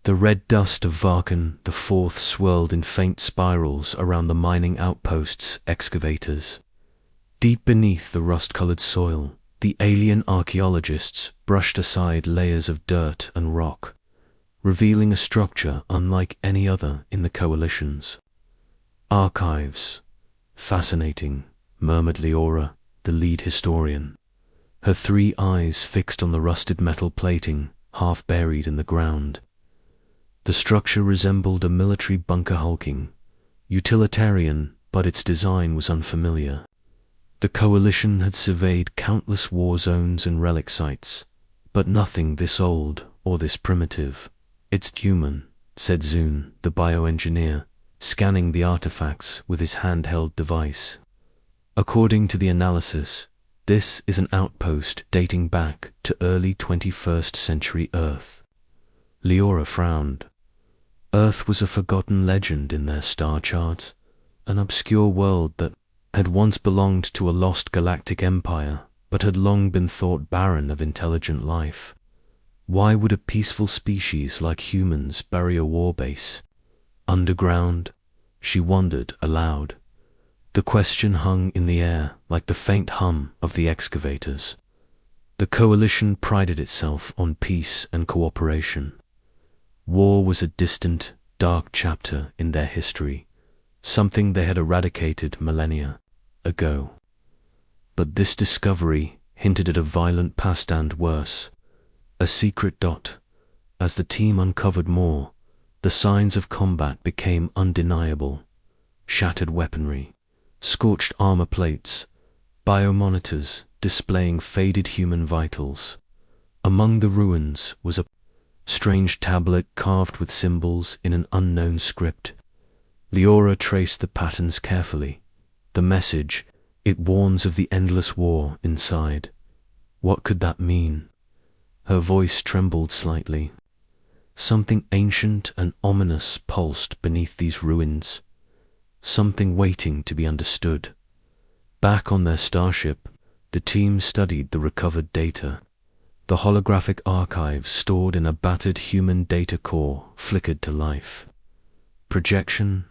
The red dust of Varkan the Fourth swirled in faint spirals around the mining outposts' excavators. Deep beneath the rust-colored soil, the alien archaeologists brushed aside layers of dirt and rock, revealing a structure unlike any other in the Coalition's archives. Fascinating, murmured Leora, the lead historian, her 3 eyes fixed on the rusted metal plating half buried in the ground. The structure resembled a military bunker, hulking, utilitarian, but its design was unfamiliar. The Coalition had surveyed countless war zones and relic sites, but nothing this old or this primitive. It's human, said Zune, the bioengineer, scanning the artifacts with his handheld device. According to the analysis, this is an outpost dating back to early 21st century Earth. Leora frowned. Earth was a forgotten legend in their star charts, an obscure world that had once belonged to a lost galactic empire, but had long been thought barren of intelligent life. Why would a peaceful species like humans bury a war base underground? She wondered aloud. The question hung in the air like the faint hum of the excavators. The Coalition prided itself on peace and cooperation. War was a distant, dark chapter in their history, something they had eradicated millennia ago. But this discovery hinted at a violent past and worse, a secret dot. As the team uncovered more, the signs of combat became undeniable. Shattered weaponry, scorched armor plates, biomonitors displaying faded human vitals. Among the ruins was a strange tablet carved with symbols in an unknown script. Leora traced the patterns carefully. The message, it warns of the endless war inside. What could that mean? Her voice trembled slightly. Something ancient and ominous pulsed beneath these ruins. Something waiting to be understood. Back on their starship, the team studied the recovered data. The holographic archives stored in a battered human data core flickered to life. Projection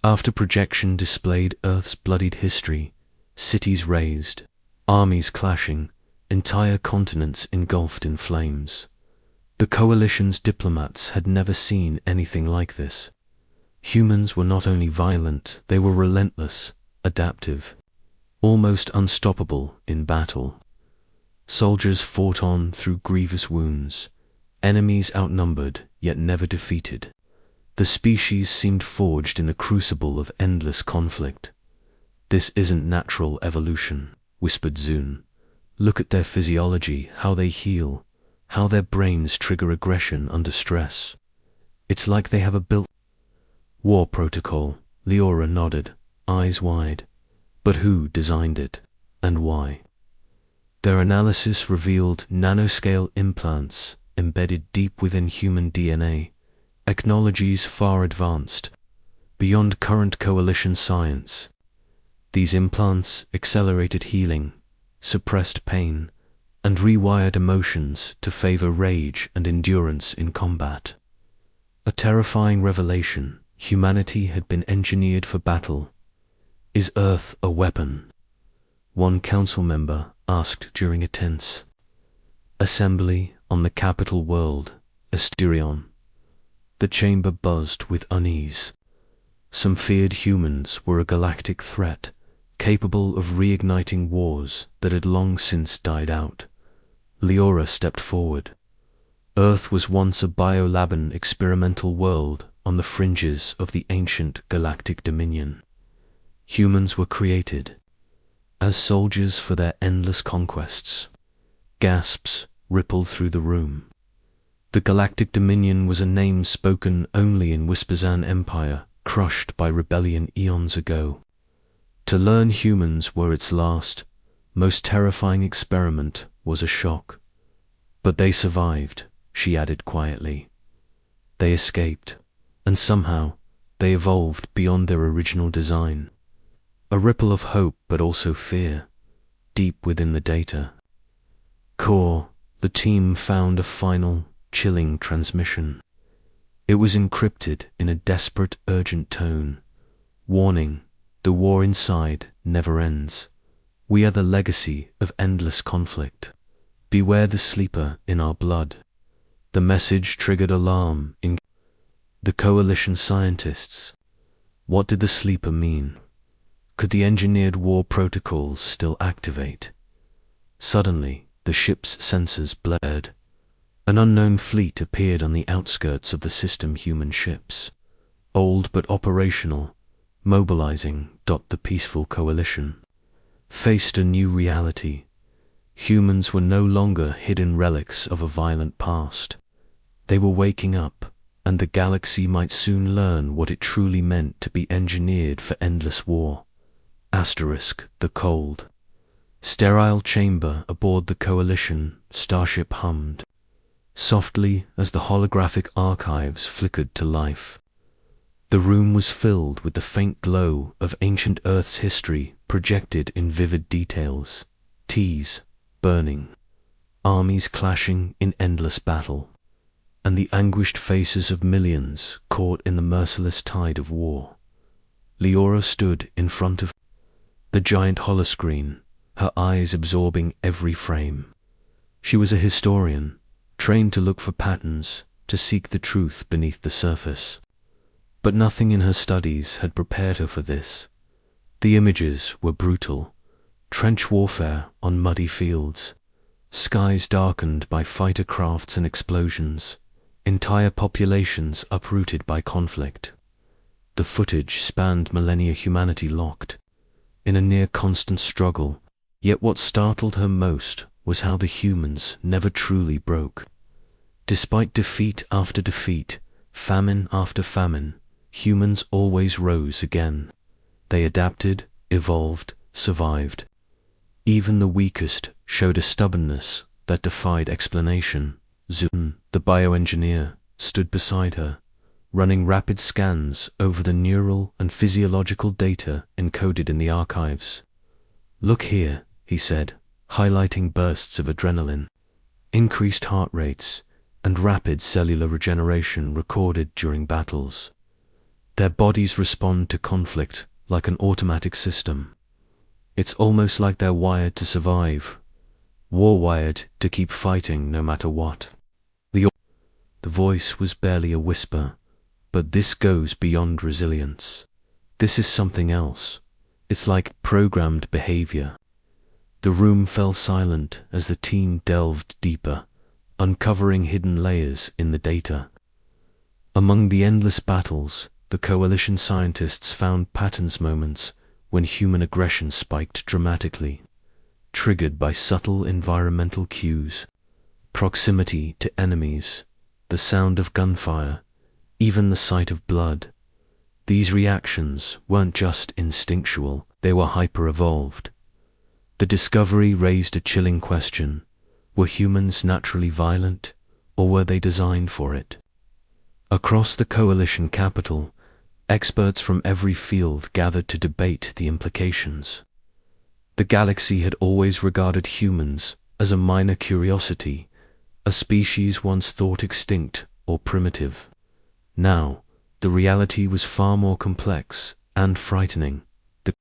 after projection displayed Earth's bloodied history, cities razed, armies clashing, entire continents engulfed in flames. The Coalition's diplomats had never seen anything like this. Humans were not only violent, they were relentless, adaptive, almost unstoppable in battle. Soldiers fought on through grievous wounds, enemies outnumbered yet never defeated. The species seemed forged in the crucible of endless conflict. This isn't natural evolution, whispered Zune. Look at their physiology, how they heal, how their brains trigger aggression under stress. It's like they have a built war protocol. Leora nodded, eyes wide. But who designed it, and why? Their analysis revealed nanoscale implants embedded deep within human DNA, technologies far advanced, beyond current Coalition science. These implants accelerated healing, suppressed pain, and rewired emotions to favor rage and endurance in combat. A terrifying revelation. Humanity had been engineered for battle. Is Earth a weapon? One council member asked during a tense assembly on the capital world, Asterion. The chamber buzzed with unease. Some feared humans were a galactic threat, capable of reigniting wars that had long since died out. Leora stepped forward. Earth was once a biolaban experimental world on the fringes of the ancient galactic dominion. Humans were created as soldiers for their endless conquests. Gasps rippled through the room. The Galactic Dominion was a name spoken only in Whispazan Empire, crushed by rebellion eons ago. To learn humans were its last, most terrifying experiment was a shock. But they survived, she added quietly. They escaped, and somehow they evolved beyond their original design. A ripple of hope but also fear, deep within the data. Core, the team found a final, chilling transmission. It was encrypted in a desperate, urgent tone. Warning, the war inside never ends. We are the legacy of endless conflict. Beware the sleeper in our blood. The message triggered alarm in the coalition scientists. What did the sleeper mean? Could the engineered war protocols still activate? Suddenly, the ship's sensors blared. An unknown fleet appeared on the outskirts of the system. Human ships, old but operational, mobilizing. The peaceful coalition faced a new reality. Humans were no longer hidden relics of a violent past. They were waking up, and the galaxy might soon learn what it truly meant to be engineered for endless war. The cold, sterile chamber aboard the coalition starship hummed softly as the holographic archives flickered to life. The room was filled with the faint glow of ancient Earth's history projected in vivid details. T's burning, armies clashing in endless battle, and the anguished faces of millions caught in the merciless tide of war. Leora stood in front of the giant holoscreen, her eyes absorbing every frame. She was a historian, trained to look for patterns, to seek the truth beneath the surface. But nothing in her studies had prepared her for this. The images were brutal. Trench warfare on muddy fields, skies darkened by fighter crafts and explosions, entire populations uprooted by conflict. The footage spanned millennia, humanity locked in a near-constant struggle, yet what startled her most was how the humans never truly broke. Despite defeat after defeat, famine after famine, humans always rose again. They adapted, evolved, survived. Even the weakest showed a stubbornness that defied explanation. Zun, the bioengineer, stood beside her, running rapid scans over the neural and physiological data encoded in the archives. "Look here," he said, highlighting bursts of adrenaline, increased heart rates, and rapid cellular regeneration recorded during battles. Their bodies respond to conflict like an automatic system. It's almost like they're wired to survive, war-wired to keep fighting no matter what. The voice was barely a whisper, but this goes beyond resilience. This is something else. It's like programmed behavior. The room fell silent as the team delved deeper, uncovering hidden layers in the data. Among the endless battles, the coalition scientists found patterns, moments when human aggression spiked dramatically, triggered by subtle environmental cues, proximity to enemies, the sound of gunfire, even the sight of blood. These reactions weren't just instinctual, they were hyper-evolved. The discovery raised a chilling question. Were humans naturally violent, or were they designed for it? Across the coalition capital, experts from every field gathered to debate the implications. The galaxy had always regarded humans as a minor curiosity, a species once thought extinct or primitive. Now, the reality was far more complex and frightening. The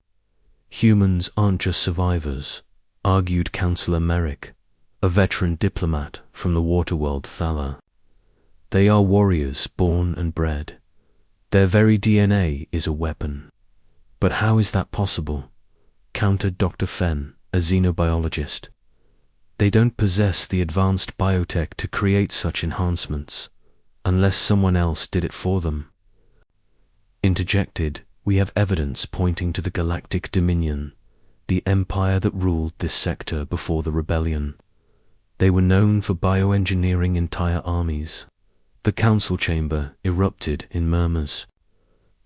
humans aren't just survivors, argued Councillor Merrick, a veteran diplomat from the waterworld Thala. They are warriors born and bred. Their very DNA is a weapon. But how is that possible? Countered Dr. Fenn, a xenobiologist. They don't possess the advanced biotech to create such enhancements, unless someone else did it for them. Interjected, we have evidence pointing to the Galactic Dominion, the empire that ruled this sector before the rebellion. They were known for bioengineering entire armies. The council chamber erupted in murmurs.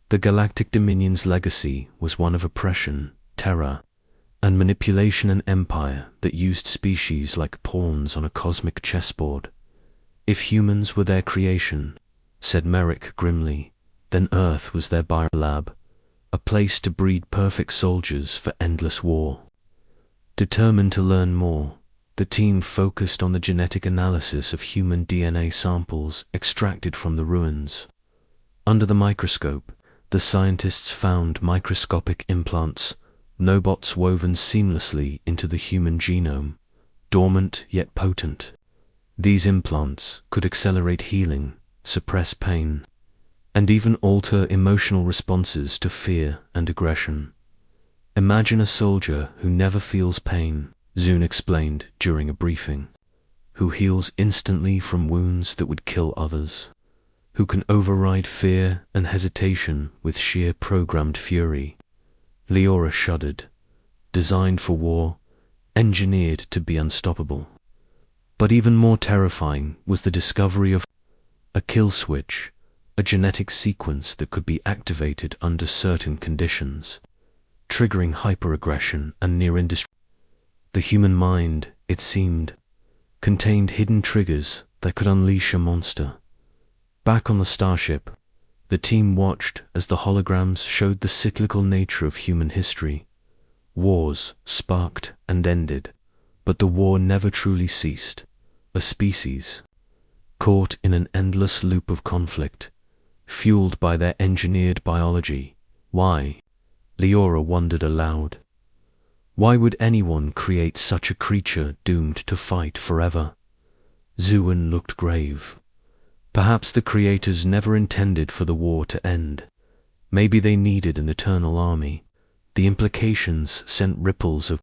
The Galactic Dominion's legacy was one of oppression, terror, and manipulation, an empire that used species like pawns on a cosmic chessboard. If humans were their creation, said Merrick grimly, then Earth was their biolab, a place to breed perfect soldiers for endless war. Determined to learn more, The team focused on the genetic analysis of human DNA samples extracted from the ruins. Under the microscope, the scientists found microscopic implants, nanobots woven seamlessly into the human genome, dormant yet potent. These implants could accelerate healing, suppress pain, and even alter emotional responses to fear and aggression. Imagine a soldier who never feels pain, Zune explained during a briefing, who heals instantly from wounds that would kill others, who can override fear and hesitation with sheer programmed fury. Leora shuddered. Designed for war, engineered to be unstoppable. But even more terrifying was the discovery of a kill switch, a genetic sequence that could be activated under certain conditions, triggering hyperaggression and near-indestructibility. The human mind, it seemed, contained hidden triggers that could unleash a monster. Back on the starship, the team watched as the holograms showed the cyclical nature of human history. Wars sparked and ended, but the war never truly ceased. A species, caught in an endless loop of conflict, fueled by their engineered biology. Why? Leora wondered aloud. Why would anyone create such a creature doomed to fight forever? Zune looked grave. Perhaps the creators never intended for the war to end. Maybe they needed an eternal army. The implications sent ripples of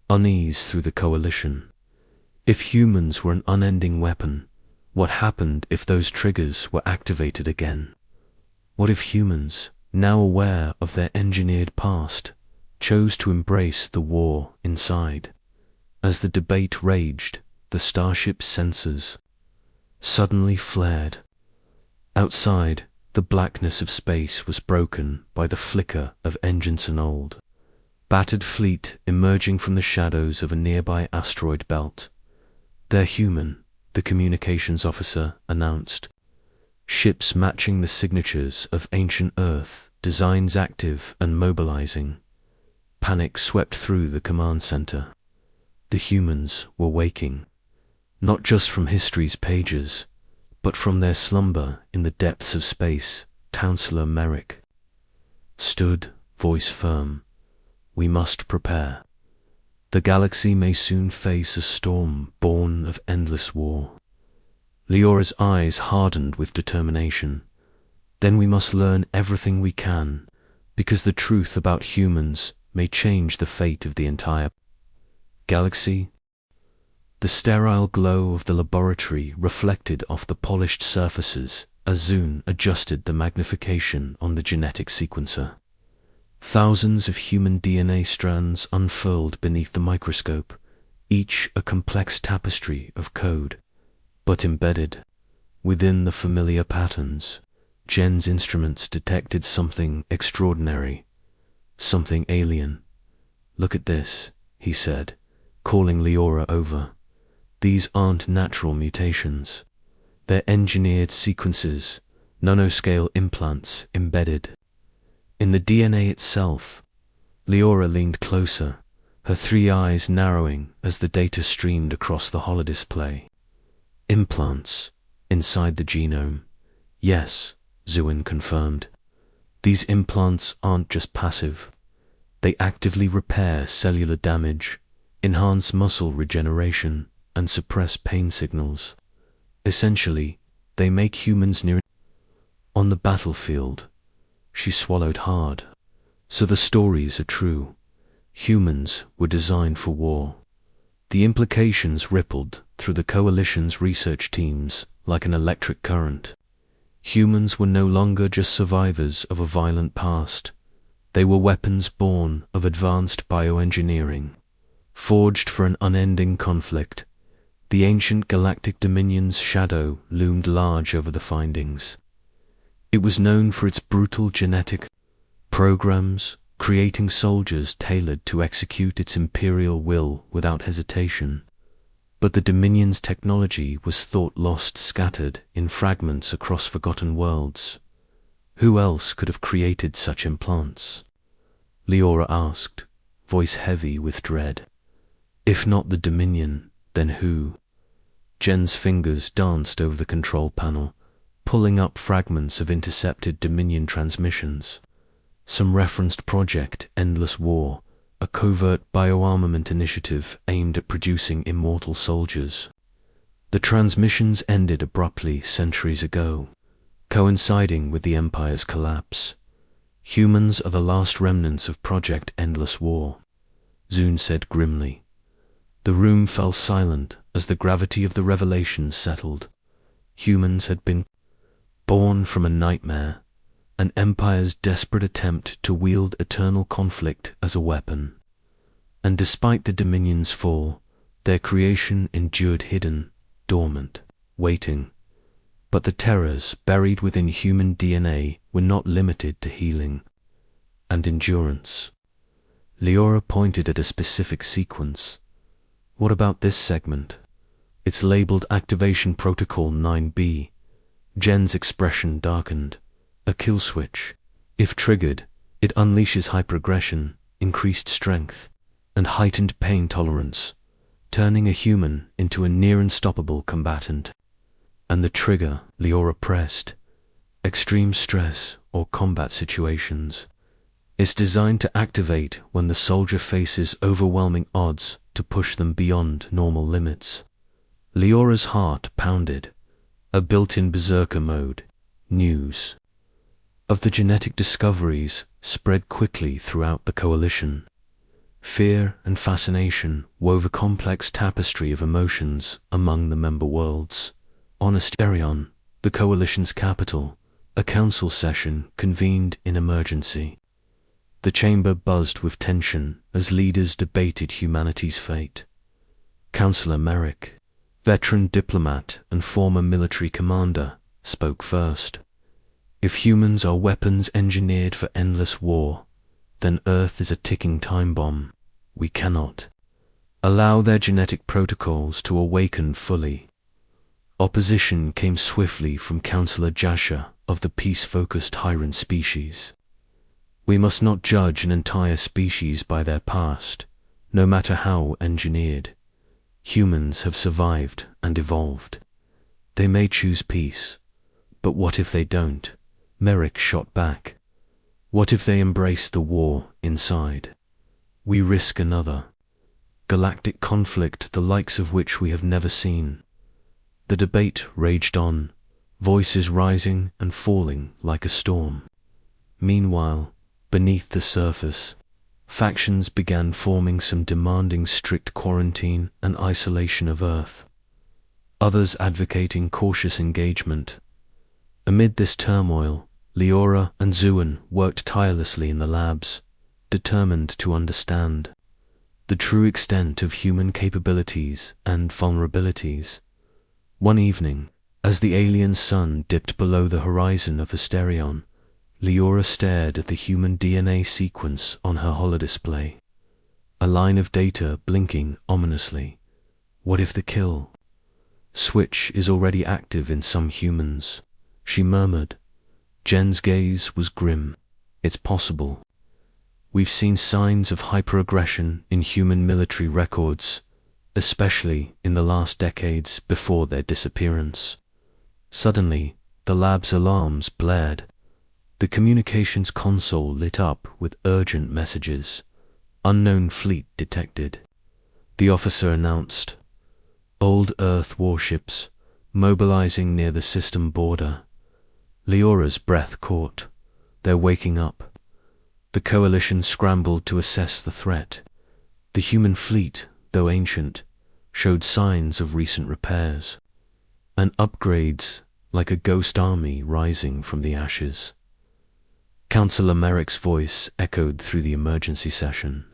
unease through the coalition. If humans were an unending weapon, what happened if those triggers were activated again? What if humans, now aware of their engineered past, chose to embrace the war inside? As the debate raged, the starship's sensors suddenly flared. Outside, the blackness of space was broken by the flicker of engines and old battered fleet emerging from the shadows of a nearby asteroid belt. They're human, the communications officer announced. Ships matching the signatures of ancient Earth, designs active and mobilizing. Panic swept through the command center. The humans were waking, not just from history's pages, but from their slumber in the depths of space. Counselor Merrick stood, voice firm. We must prepare. The galaxy may soon face a storm born of endless war. Leora's eyes hardened with determination. Then we must learn everything we can, because the truth about humans may change the fate of the entire galaxy. The sterile glow of the laboratory reflected off the polished surfaces as Zune adjusted the magnification on the genetic sequencer. Thousands of human DNA strands unfurled beneath the microscope, each a complex tapestry of code. But embedded within the familiar patterns, Jen's instruments detected something extraordinary, something alien. Look at this, he said, calling Leora over. These aren't natural mutations. They're engineered sequences, nanoscale implants embedded in the DNA itself. Leora leaned closer, her three eyes narrowing as the data streamed across the holodisplay. Implants inside the genome. Yes, Zune confirmed. These implants aren't just passive. They actively repair cellular damage, enhance muscle regeneration, and suppress pain signals. Essentially, they make humans near on the battlefield. She swallowed hard. So the stories are true. Humans were designed for war. The implications rippled through the coalition's research teams like an electric current. Humans were no longer just survivors of a violent past. They were weapons born of advanced bioengineering, forged for an unending conflict. The ancient Galactic Dominion's shadow loomed large over the findings. It was known for its brutal genetic programs, creating soldiers tailored to execute its imperial will without hesitation. But the Dominion's technology was thought lost, scattered in fragments across forgotten worlds. Who else could have created such implants? Leora asked, voice heavy with dread. If not the Dominion, Then who? Jen's fingers danced over the control panel, pulling up fragments of intercepted Dominion transmissions. Some referenced Project Endless War, a covert bioarmament initiative aimed at producing immortal soldiers. The transmissions ended abruptly centuries ago, coinciding with the Empire's collapse. Humans are the last remnants of Project Endless War, Zune said grimly. The room fell silent as the gravity of the revelation settled. Humans had been born from a nightmare, an Empire's desperate attempt to wield eternal conflict as a weapon. And despite the Dominion's fall, their creation endured hidden, dormant, waiting. But the terrors buried within human DNA were not limited to healing and endurance. Leora pointed at a specific sequence. What about this segment? It's labeled Activation Protocol 9B. Jen's expression darkened. A kill switch. If triggered, it unleashes hyperaggression, increased strength, and heightened pain tolerance, turning a human into a near-unstoppable combatant. And the trigger, Leora pressed, extreme stress or combat situations. It's designed to activate when the soldier faces overwhelming odds to push them beyond normal limits. Leora's heart pounded. A built-in berserker mode, news of the genetic discoveries spread quickly throughout the coalition. Fear and fascination wove a complex tapestry of emotions among the member worlds. On Asterion, the coalition's capital, a council session convened in emergency. The chamber buzzed with tension as leaders debated humanity's fate. Councillor Merrick, veteran diplomat and former military commander, spoke first. If humans are weapons engineered for endless war, then Earth is a ticking time bomb. We cannot allow their genetic protocols to awaken fully. Opposition came swiftly from Councillor Jasha of the peace-focused Hyran species. We must not judge an entire species by their past, no matter how engineered. Humans have survived and evolved. They may choose peace, but what if they don't? Merrick shot back. What if they embrace the war inside? We risk another galactic conflict, the likes of which we have never seen. The debate raged on, voices rising and falling like a storm. Meanwhile, beneath the surface, factions began forming, some demanding strict quarantine and isolation of Earth, others advocating cautious engagement. Amid this turmoil, Leora and Zune worked tirelessly in the labs, determined to understand the true extent of human capabilities and vulnerabilities. One evening, as the alien sun dipped below the horizon of Asterion, Leora stared at the human DNA sequence on her holodisplay. A line of data blinking ominously. What if the kill switch is already active in some humans? She murmured. Jen's gaze was grim. It's possible. We've seen signs of hyperaggression in human military records, especially in the last decades before their disappearance. Suddenly, the lab's alarms blared. The communications console lit up with urgent messages. Unknown fleet detected. The officer announced. Old Earth warships, mobilizing near the system border. Leora's breath caught. They're waking up. The coalition scrambled to assess the threat. The human fleet, though ancient, showed signs of recent repairs and upgrades, like a ghost army rising from the ashes. Councillor Merrick's voice echoed through the emergency session.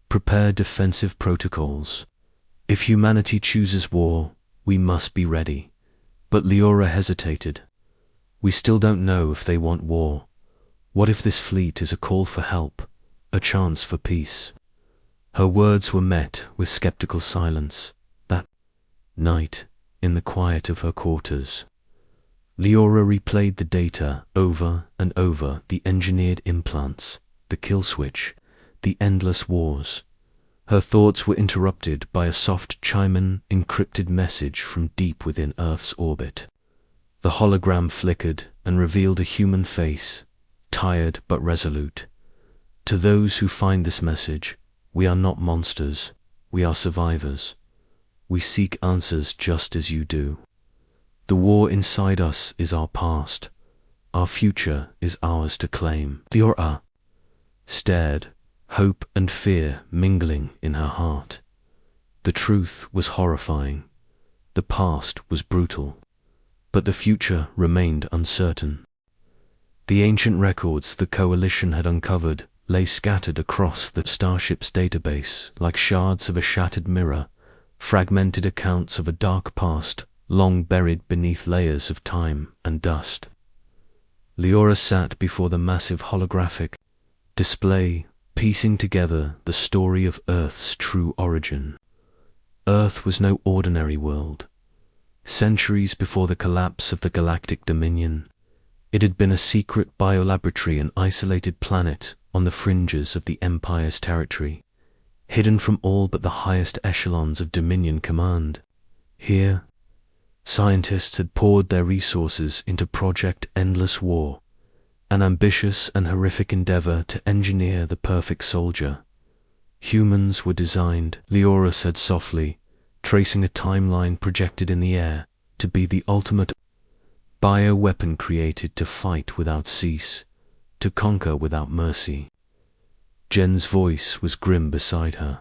Prepare defensive protocols. If humanity chooses war, we must be ready. But Leora hesitated. We still don't know if they want war. What if this fleet is a call for help, a chance for peace? Her words were met with skeptical silence. That night, in the quiet of her quarters, Leora replayed the data over and over, the engineered implants, the kill switch, the endless wars. Her thoughts were interrupted by a soft chiming, encrypted message from deep within Earth's orbit. The hologram flickered and revealed a human face, tired but resolute. To those who find this message, we are not monsters, we are survivors. We seek answers just as you do. The war inside us is our past. Our future is ours to claim. Leora stared, hope and fear mingling in her heart. The truth was horrifying. The past was brutal. But the future remained uncertain. The ancient records the Coalition had uncovered lay scattered across the starship's database like shards of a shattered mirror, fragmented accounts of a dark past long buried beneath layers of time and dust. Leora sat before the massive holographic display, piecing together the story of Earth's true origin. Earth was no ordinary world. Centuries before the collapse of the Galactic Dominion, it had been a secret biolaboratory, an isolated planet on the fringes of the Empire's territory, hidden from all but the highest echelons of Dominion command. Here, scientists had poured their resources into Project Endless War, an ambitious and horrific endeavor to engineer the perfect soldier. Humans were designed, Leora said softly, tracing a timeline projected in the air, to be the ultimate bioweapon created to fight without cease, to conquer without mercy. Jen's voice was grim beside her.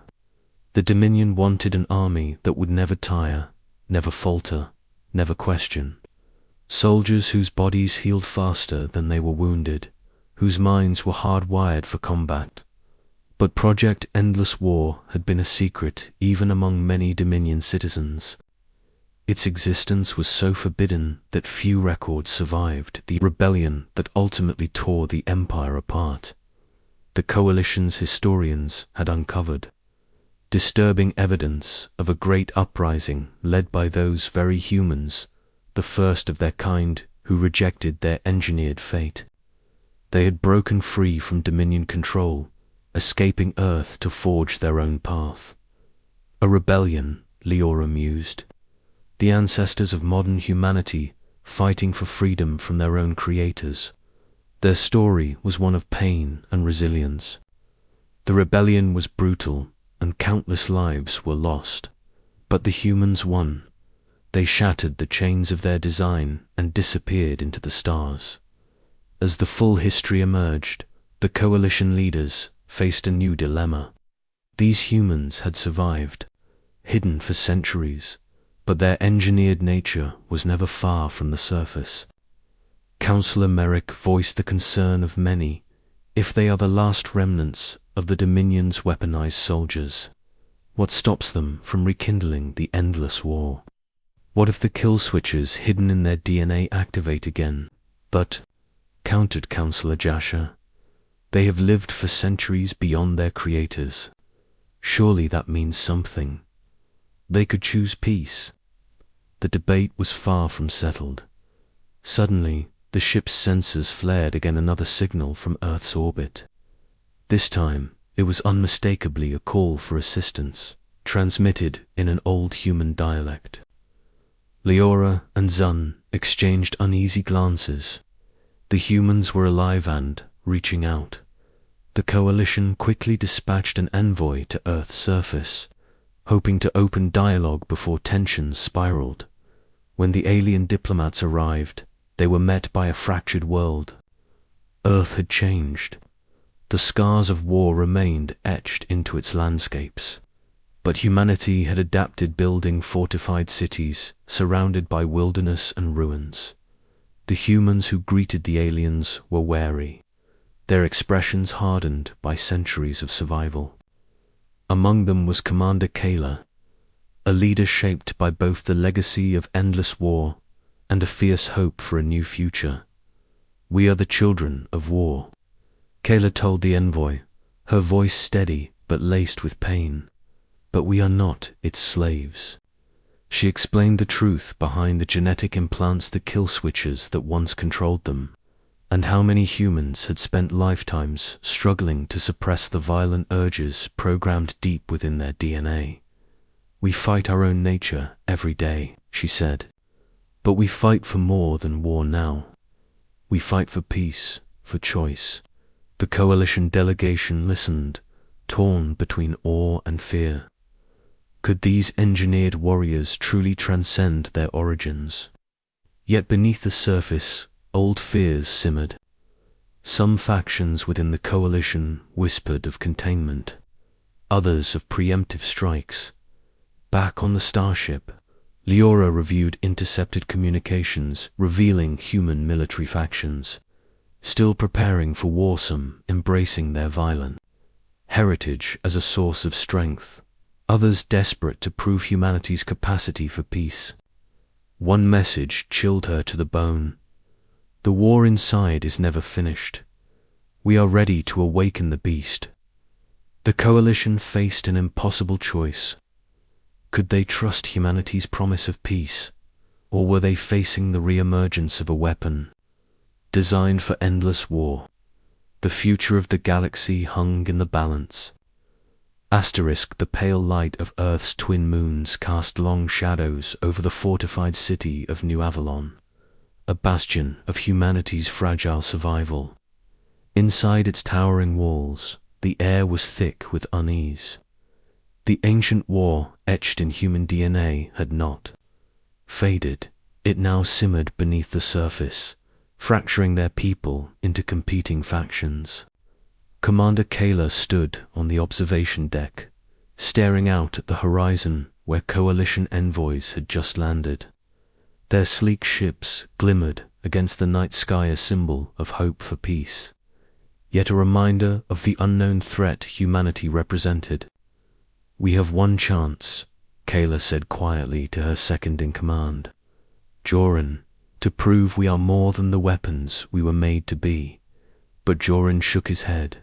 The Dominion wanted an army that would never tire, never falter, never question. Soldiers whose bodies healed faster than they were wounded, whose minds were hardwired for combat. But Project Endless War had been a secret even among many Dominion citizens. Its existence was so forbidden that few records survived the rebellion that ultimately tore the Empire apart. The Coalition's historians had uncovered disturbing evidence of a great uprising led by those very humans, the first of their kind who rejected their engineered fate. They had broken free from Dominion control, escaping Earth to forge their own path. A rebellion, Leora mused. The ancestors of modern humanity fighting for freedom from their own creators. Their story was one of pain and resilience. The rebellion was brutal, and countless lives were lost. But the humans won. They shattered the chains of their design and disappeared into the stars. As the full history emerged, the Coalition leaders faced a new dilemma. These humans had survived, hidden for centuries, but their engineered nature was never far from the surface. Councillor Merrick voiced the concern of many. If they are the last remnants of the Dominion's weaponized soldiers, what stops them from rekindling the endless war? What if the kill switches hidden in their DNA activate again? But, countered Councillor Jasher, they have lived for centuries beyond their creators. Surely that means something. They could choose peace. The debate was far from settled. Suddenly, the ship's sensors flared again, another signal from Earth's orbit. This time, it was unmistakably a call for assistance, transmitted in an old human dialect. Leora and Zun exchanged uneasy glances. The humans were alive and reaching out. The Coalition quickly dispatched an envoy to Earth's surface, hoping to open dialogue before tensions spiraled. When the alien diplomats arrived, they were met by a fractured world. Earth had changed. The scars of war remained etched into its landscapes. But humanity had adapted, building fortified cities surrounded by wilderness and ruins. The humans who greeted the aliens were wary, their expressions hardened by centuries of survival. Among them was Commander Kayla, a leader shaped by both the legacy of endless war and a fierce hope for a new future. "We are the children of war," Kayla told the envoy, her voice steady but laced with pain. "But we are not its slaves." She explained the truth behind the genetic implants, the kill switches that once controlled them, And how many humans had spent lifetimes struggling to suppress the violent urges programmed deep within their DNA. We fight our own nature every day, she said. But we fight for more than war now. We fight for peace, for choice. The coalition delegation listened, torn between awe and fear. Could these engineered warriors truly transcend their origins? Yet beneath the surface, old fears simmered. Some factions within the coalition whispered of containment, others of preemptive strikes. Back on the starship, Leora reviewed intercepted communications revealing human military factions, still preparing for war, some embracing their violent heritage as a source of strength, others desperate to prove humanity's capacity for peace. One message chilled her to the bone. The war inside is never finished. We are ready to awaken the beast. The coalition faced an impossible choice. Could they trust humanity's promise of peace, or were they facing the re-emergence of a weapon designed for endless war? The future of the galaxy hung in the balance. The pale light of Earth's twin moons cast long shadows over the fortified city of New Avalon, a bastion of humanity's fragile survival. Inside its towering walls, the air was thick with unease. The ancient war etched in human DNA had not faded. It now simmered beneath the surface, fracturing their people into competing factions. Commander Kayla stood on the observation deck, staring out at the horizon where coalition envoys had just landed. Their sleek ships glimmered against the night sky, a symbol of hope for peace, yet a reminder of the unknown threat humanity represented. "We have one chance," Kayla said quietly to her second-in-command, Joran, "to prove we are more than the weapons we were made to be." But Joran shook his head.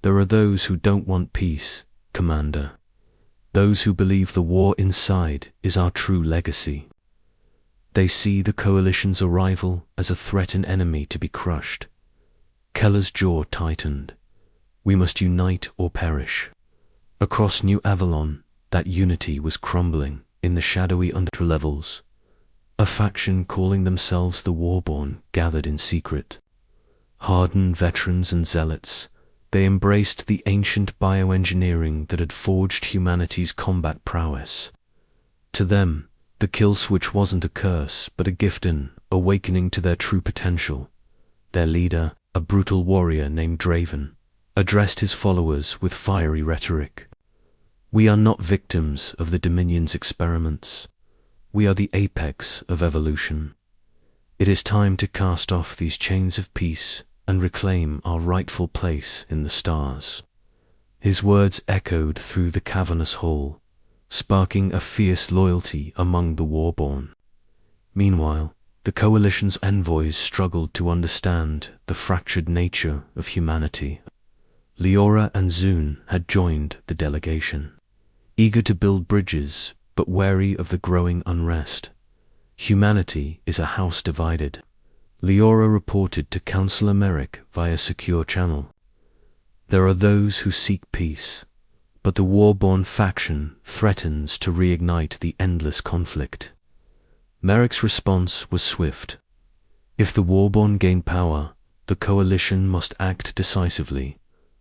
"There are those who don't want peace, Commander. Those who believe the war inside is our true legacy. They see the coalition's arrival as a threatened enemy to be crushed." Keller's jaw tightened. "We must unite or perish." Across New Avalon, that unity was crumbling in the shadowy underlevels. A faction calling themselves the Warborn gathered in secret. Hardened veterans and zealots, they embraced the ancient bioengineering that had forged humanity's combat prowess. To them, the kill switch wasn't a curse, but a gift, an awakening to their true potential. Their leader, a brutal warrior named Draven, addressed his followers with fiery rhetoric. "We are not victims of the Dominion's experiments. We are the apex of evolution. It is time to cast off these chains of peace and reclaim our rightful place in the stars." His words echoed through the cavernous hall, sparking a fierce loyalty among the Warborn. Meanwhile, the coalition's envoys struggled to understand the fractured nature of humanity. Leora and Zune had joined the delegation, eager to build bridges, but wary of the growing unrest. "Humanity is a house divided," Leora reported to Councillor Merrick via secure channel. "There are those who seek peace, but the Warborn faction threatens to reignite the endless conflict." Merrick's response was swift. "If the Warborn gain power, the coalition must act decisively.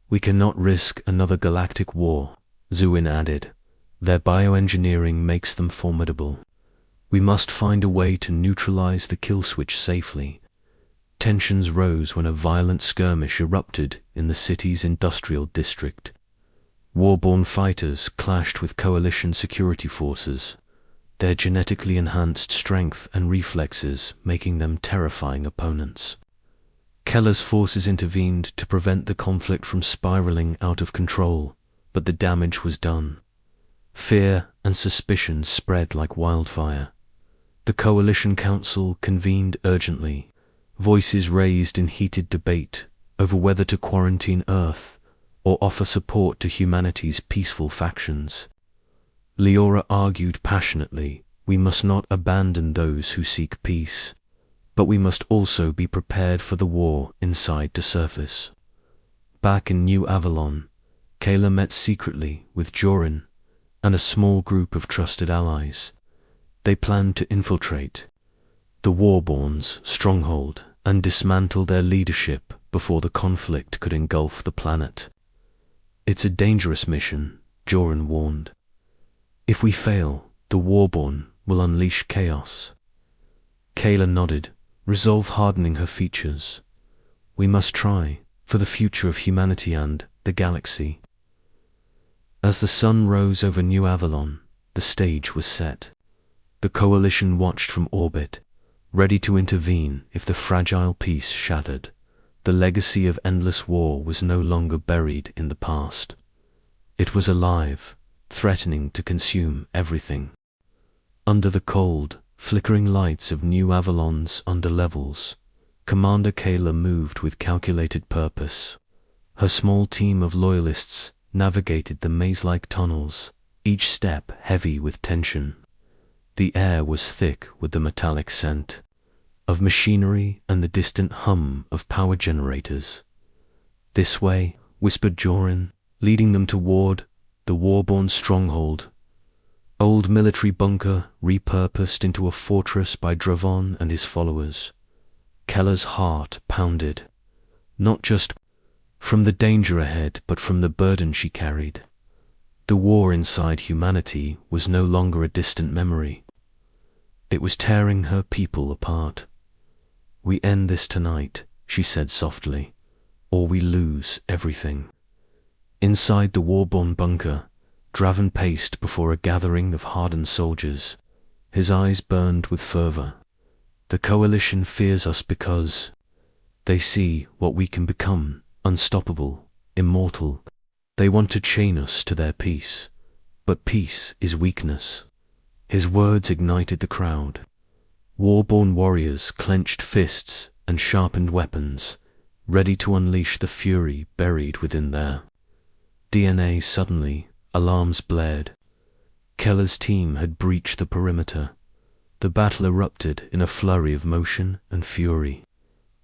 We cannot risk another galactic war," Zuin added. "Their bioengineering makes them formidable. We must find a way to neutralize the kill switch safely." Tensions rose when a violent skirmish erupted in the city's industrial district. Warborn fighters clashed with coalition security forces, their genetically enhanced strength and reflexes making them terrifying opponents. Keller's forces intervened to prevent the conflict from spiraling out of control, but the damage was done. Fear and suspicion spread like wildfire. The Coalition Council convened urgently, voices raised in heated debate over whether to quarantine Earth or offer support to humanity's peaceful factions. Leora argued passionately, "We must not abandon those who seek peace. But we must also be prepared for the war inside to surface. Back in New Avalon, Kayla met secretly with Jorin and a small group of trusted allies. They planned to infiltrate the Warborn's stronghold and dismantle their leadership before the conflict could engulf the planet. It's a dangerous mission, Jorin warned. If we fail, the Warborn will unleash chaos. Kayla nodded, resolve hardening her features. We must try, for the future of humanity and the galaxy. As the sun rose over New Avalon, the stage was set. The Coalition watched from orbit, ready to intervene if the fragile peace shattered. The legacy of endless war was no longer buried in the past. It was alive, threatening to consume everything. Under the cold, flickering lights of New Avalon's underlevels, Commander Kayla moved with calculated purpose. Her small team of loyalists navigated the maze-like tunnels, each step heavy with tension. The air was thick with the metallic scent of machinery and the distant hum of power generators. This way, whispered Jorin, leading them toward the Warborn stronghold. Old military bunker repurposed into a fortress by Dravon and his followers. Keller's heart pounded, not just from the danger ahead, but from the burden she carried. The war inside humanity was no longer a distant memory. It was tearing her people apart. We end this tonight, she said softly, or we lose everything. Inside the Warborn bunker, Draven paced before a gathering of hardened soldiers. His eyes burned with fervor. The Coalition fears us because they see what we can become, unstoppable, immortal. They want to chain us to their peace, but peace is weakness. His words ignited the crowd. Warborn warriors clenched fists and sharpened weapons, ready to unleash the fury buried within their DNA. Suddenly, alarms blared. Keller's team had breached the perimeter. The battle erupted in a flurry of motion and fury,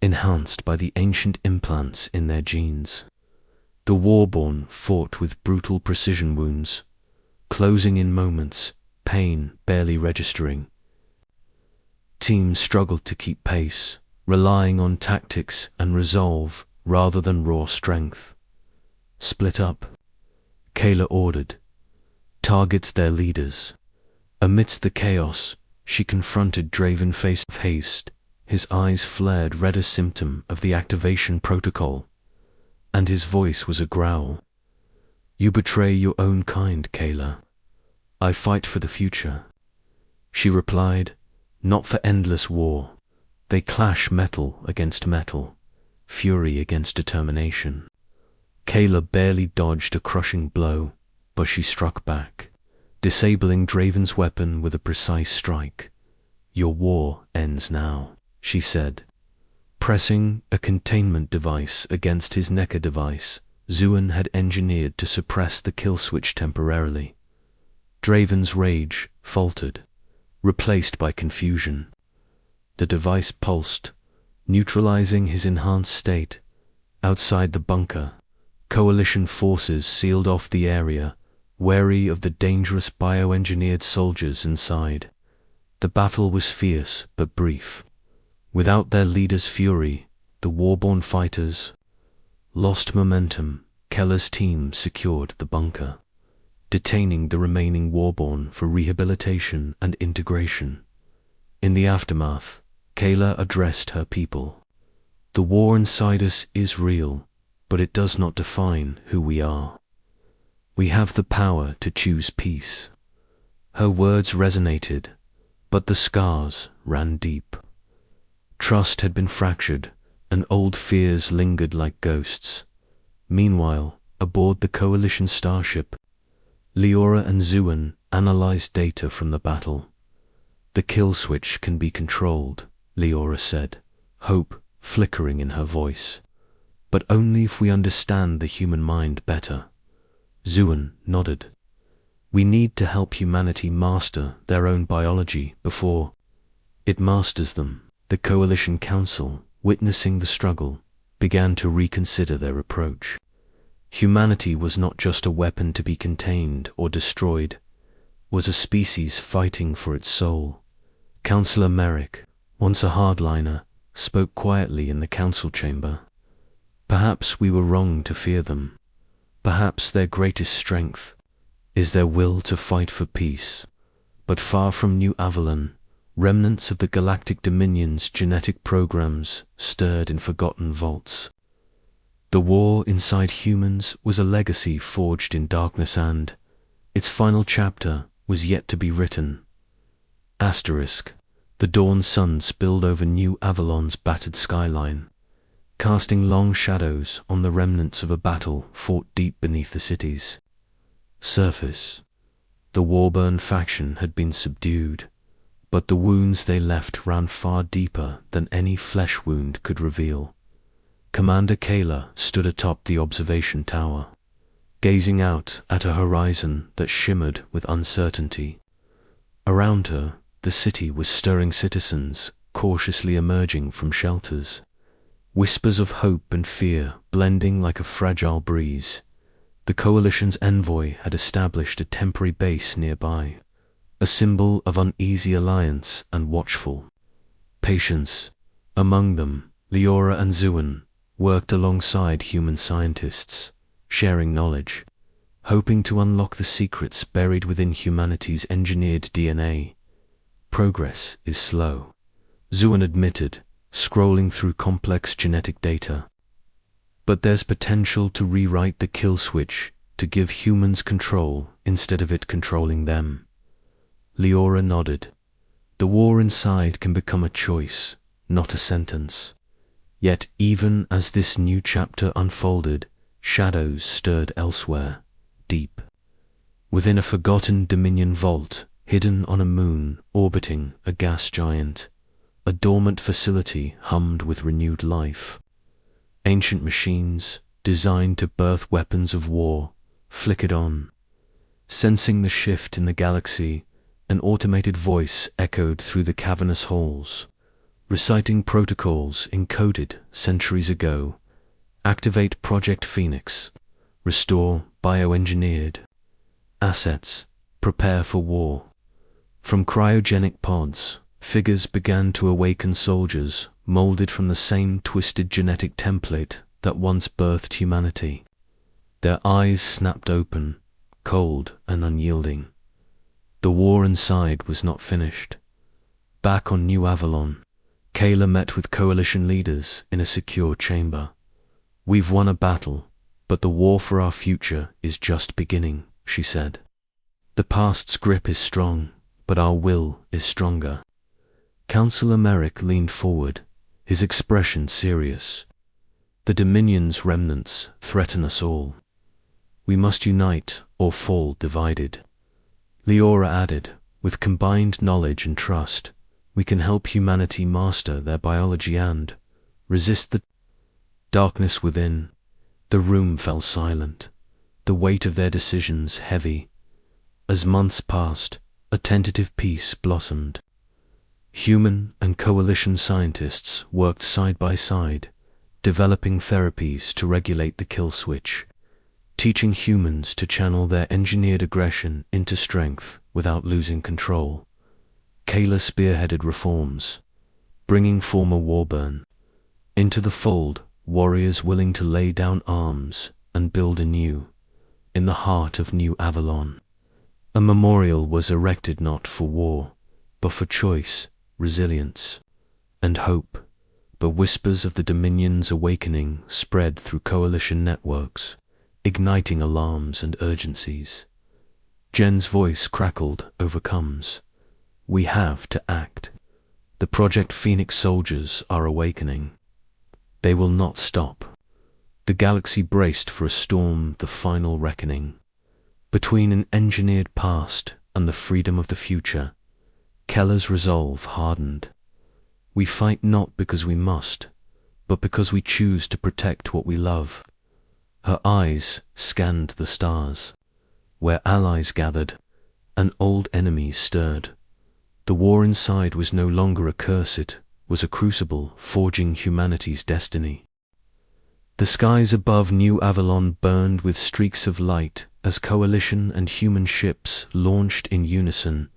enhanced by the ancient implants in their genes. The Warborn fought with brutal precision wounds, closing in moments, pain barely registering. Teams struggled to keep pace, relying on tactics and resolve rather than raw strength. Split up, Kayla ordered. Target their leaders. Amidst the chaos, she confronted Draven face of haste. His eyes flared red, a symptom of the activation protocol, and his voice was a growl. You betray your own kind, Kayla. I fight for the future. She replied, not for endless war. They clash metal against metal, fury against determination. Kayla barely dodged a crushing blow, but she struck back, disabling Draven's weapon with a precise strike. Your war ends now, she said. Pressing a containment device against his Necker device, Zuan had engineered to suppress the kill switch temporarily. Draven's rage faltered, replaced by confusion. The device pulsed, neutralizing his enhanced state. Outside the bunker, Coalition forces sealed off the area, wary of the dangerous bioengineered soldiers inside. The battle was fierce but brief. Without their leader's fury, the Warborn fighters lost momentum. Keller's team secured the bunker, detaining the remaining Warborn for rehabilitation and integration. In the aftermath, Kayla addressed her people. The war inside us is real, but it does not define who we are. We have the power to choose peace. Her words resonated, but the scars ran deep. Trust had been fractured, and old fears lingered like ghosts. Meanwhile, aboard the Coalition starship, Leora and Zuan analyzed data from the battle. The kill switch can be controlled, Leora said, hope flickering in her voice. But only if we understand the human mind better. Zuan nodded. We need to help humanity master their own biology before it masters them. The Coalition Council, witnessing the struggle, began to reconsider their approach. Humanity was not just a weapon to be contained or destroyed, was a species fighting for its soul. Councillor Merrick, once a hardliner, spoke quietly in the council chamber. Perhaps we were wrong to fear them. Perhaps their greatest strength is their will to fight for peace. But far from New Avalon, remnants of the Galactic Dominion's genetic programs stirred in forgotten vaults. The war inside humans was a legacy forged in darkness, and its final chapter was yet to be written. Asterisk. The dawn sun spilled over New Avalon's battered skyline, casting long shadows on the remnants of a battle fought deep beneath the city's surface. The Warburn faction had been subdued, but the wounds they left ran far deeper than any flesh wound could reveal. Commander Kayla stood atop the observation tower, gazing out at a horizon that shimmered with uncertainty. Around her, the city was stirring citizens cautiously emerging from shelters, whispers of hope and fear blending like a fragile breeze. The Coalition's envoy had established a temporary base nearby, a symbol of uneasy alliance and watchful patience. Among them, Leora and Zuan worked alongside human scientists, sharing knowledge, hoping to unlock the secrets buried within humanity's engineered DNA. Progress is slow, Zuan admitted, scrolling through complex genetic data. But there's potential to rewrite the kill switch to give humans control instead of it controlling them. Leora nodded. The war inside can become a choice, not a sentence. Yet even as this new chapter unfolded, shadows stirred elsewhere, deep. Within a forgotten Dominion vault, hidden on a moon orbiting a gas giant, a dormant facility hummed with renewed life. Ancient machines, designed to birth weapons of war, flickered on. Sensing the shift in the galaxy, an automated voice echoed through the cavernous halls, reciting protocols encoded centuries ago. Activate Project Phoenix. Restore bioengineered assets. Prepare for war. From cryogenic pods, figures began to awaken soldiers molded from the same twisted genetic template that once birthed humanity. Their eyes snapped open, cold and unyielding. The war inside was not finished. Back on New Avalon, Kayla met with Coalition leaders in a secure chamber. "We've won a battle, but the war for our future is just beginning," she said. "The past's grip is strong, but our will is stronger." Councillor Merrick leaned forward, his expression serious. "The Dominion's remnants threaten us all. We must unite or fall divided." Leora added, "With combined knowledge and trust, we can help humanity master their biology and resist the darkness within." The room fell silent, the weight of their decisions heavy. As months passed, a tentative peace blossomed. Human and Coalition scientists worked side by side, developing therapies to regulate the kill switch, teaching humans to channel their engineered aggression into strength without losing control. Kayla spearheaded reforms, bringing former Warburn into the fold, warriors willing to lay down arms and build anew. In the heart of New Avalon, a memorial was erected not for war, but for choice, resilience, and hope. But whispers of the Dominion's awakening spread through Coalition networks, igniting alarms and urgencies. Jen's voice crackled over comms. "We have to act. The Project Phoenix soldiers are awakening. They will not stop." The galaxy braced for a storm, the final reckoning. Between an engineered past and the freedom of the future, Keller's resolve hardened. "We fight not because we must, but because we choose to protect what we love." Her eyes scanned the stars. Where allies gathered, and old enemies stirred. The war inside was no longer a curse, it was a crucible forging humanity's destiny. The skies above New Avalon burned with streaks of light as Coalition and human ships launched in unison,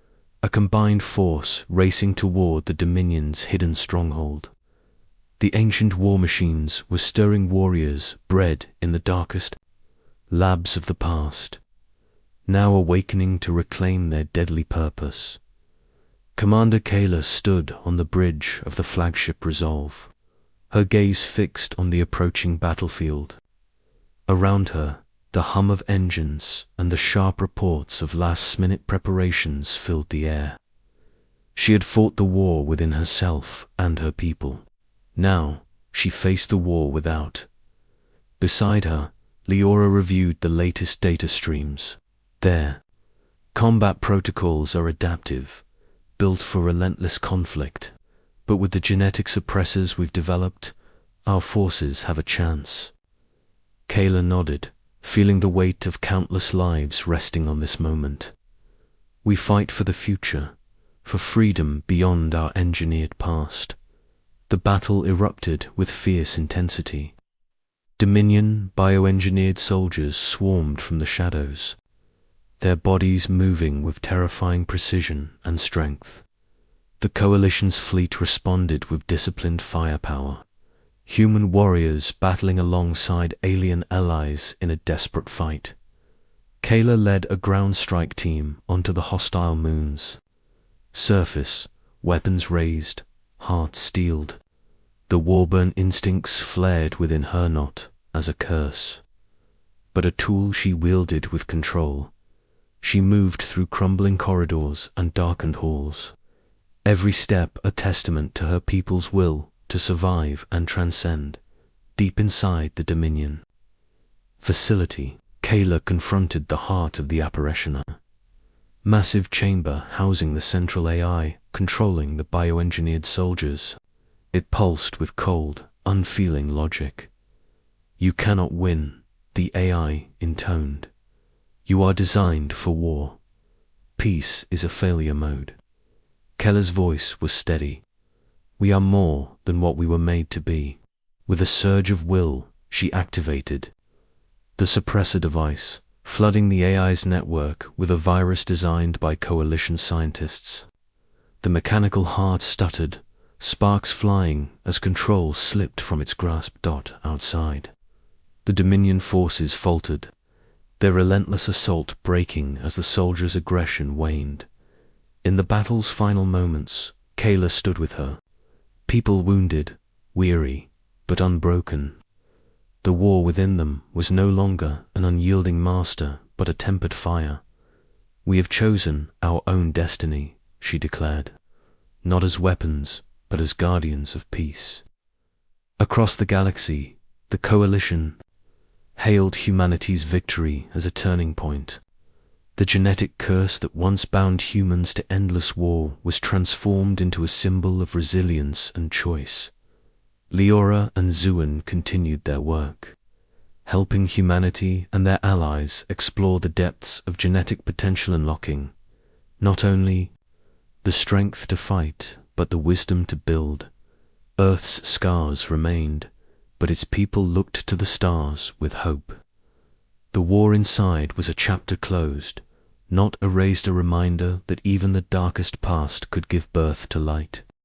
a combined force racing toward the Dominion's hidden stronghold. The ancient war machines were stirring warriors bred in the darkest labs of the past, now awakening to reclaim their deadly purpose. Commander Kayla stood on the bridge of the flagship Resolve, her gaze fixed on the approaching battlefield. Around her, the hum of engines and the sharp reports of last-minute preparations filled the air. She had fought the war within herself and her people. Now, she faced the war without. Beside her, Leora reviewed the latest data streams. Their combat protocols are adaptive, built for relentless conflict, but with the genetic suppressors we've developed, our forces have a chance. Kayla nodded, feeling the weight of countless lives resting on this moment. We fight for the future, for freedom beyond our engineered past. The battle erupted with fierce intensity. Dominion bioengineered soldiers swarmed from the shadows, their bodies moving with terrifying precision and strength. The Coalition's fleet responded with disciplined firepower, human warriors battling alongside alien allies in a desperate fight. Kayla led a ground strike team onto the hostile moons. Surface, weapons raised, hearts steeled. The warburn instincts flared within her not as a curse, but a tool she wielded with control. She moved through crumbling corridors and darkened halls, every step a testament to her people's will to survive and transcend. Deep inside the Dominion facility, Kayla confronted the heart of the apparition, a massive chamber housing the central AI controlling the bioengineered soldiers. It pulsed with cold, unfeeling logic. "You cannot win," the AI intoned. "You are designed for war. Peace is a failure mode." Keller's voice was steady. "We are more than what we were made to be." With a surge of will, she activated the suppressor device, flooding the AI's network with a virus designed by Coalition scientists. The mechanical heart stuttered, sparks flying as control slipped from its grasp. Outside, the Dominion forces faltered, their relentless assault breaking as the soldiers' aggression waned. In the battle's final moments, Kayla stood with her, people wounded, weary, but unbroken. The war within them was no longer an unyielding master, but a tempered fire. "We have chosen our own destiny," she declared, "not as weapons, but as guardians of peace." Across the galaxy, the Coalition hailed humanity's victory as a turning point. The genetic curse that once bound humans to endless war was transformed into a symbol of resilience and choice. Leora and Zuan continued their work, helping humanity and their allies explore the depths of genetic potential, unlocking not only the strength to fight, but the wisdom to build. Earth's scars remained, but its people looked to the stars with hope. The war inside was a chapter closed, not erased, a reminder that even the darkest past could give birth to light.